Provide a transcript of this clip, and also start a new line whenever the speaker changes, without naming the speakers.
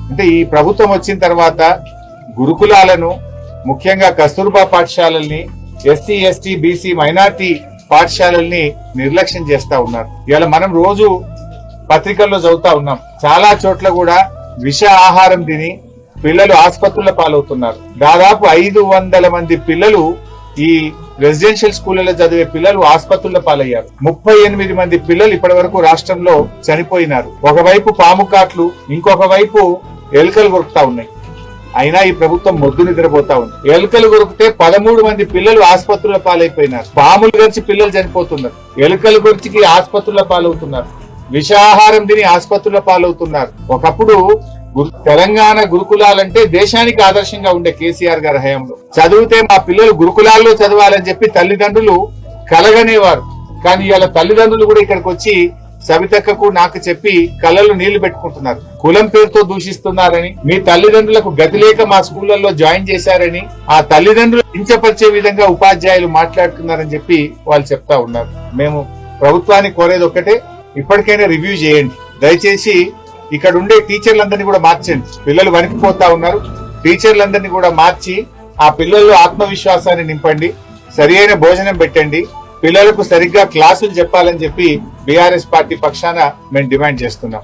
అంటే ఈ ప్రభుత్వం వచ్చిన తర్వాత గురుకులాలను, ముఖ్యంగా కస్తూర్బా పాఠశాలల్ని, ఎస్సీ ఎస్టీ బీసీ మైనార్టీ పాఠశాలల్ని నిర్లక్ష్యం చేస్తా ఉన్నారు. ఇవాళ మనం రోజు పత్రికల్లో చదువుతా ఉన్నాం, చాలా చోట్ల కూడా విష ఆహారం తిని పిల్లలు ఆసుపత్రుల పాలవుతున్నారు. దాదాపు 500 మంది పిల్లలు, ఈ రెసిడెన్షియల్ స్కూళ్లలో చదివే పిల్లలు ఆసుపత్రుల పాలయ్యారు. 38 మంది పిల్లలు ఇప్పటి వరకు రాష్ట్రంలో చనిపోయినారు. ఒకవైపు పాము కాట్లు, ఇంకొక వైపు ఎలుకలు కొరుకుతా ఉన్నాయి. అయినా ఈ ప్రభుత్వం మొద్దు నిద్రపోతా ఉంది. ఎలుకలు కొరికితే 13 మంది పిల్లలు ఆసుపత్రుల పాలైపోయినారు. పాములు గడిచి పిల్లలు చనిపోతున్నారు. ఎలుకలు గడిచికి ఆసుపత్రుల పాలవుతున్నారు. విషాహారం తిని ఆసుపత్రుల పాలవుతున్నారు. ఒకప్పుడు తెలంగాణ గురుకులాలంటే దేశానికి ఆదర్శంగా ఉండే కేసీఆర్ గారి హయాంలో చదివితే మా పిల్లలు గురుకులాల్లో చదవాలని చెప్పి తల్లిదండ్రులు కలగనేవారు. కానీ ఇవాళ తల్లిదండ్రులు కూడా ఇక్కడికి వచ్చి సవితక్కకు నాకు చెప్పి కళ్ళలో నీళ్లు పెట్టుకుంటున్నారు. కులం పేరుతో దూషిస్తున్నారని, మీ తల్లిదండ్రులకు గతి లేక మా స్కూళ్లలో జాయిన్ చేశారని, ఆ తల్లిదండ్రులు కించపరిచే విధంగా ఉపాధ్యాయులు మాట్లాడుతున్నారని చెప్పి వాళ్ళు చెప్తా ఉన్నారు. మేము ప్రభుత్వానికి కోరేది ఒక్కటే, ఇప్పటికైనా రివ్యూ చేయండి. దయచేసి ఇక్కడ ఉండే టీచర్లందరినీ కూడా మార్చండి. పిల్లలు వణికిపోతా ఉన్నారు. టీచర్లందరినీ కూడా మార్చి ఆ పిల్లల్లో ఆత్మవిశ్వాసాన్ని నింపండి. సరి అయిన భోజనం పెట్టండి. పిల్లలకు సరిగ్గా క్లాసులు చెప్పాలని చెప్పి బీఆర్ఎస్ పార్టీ పక్షాన మేము డిమాండ్ చేస్తున్నాం.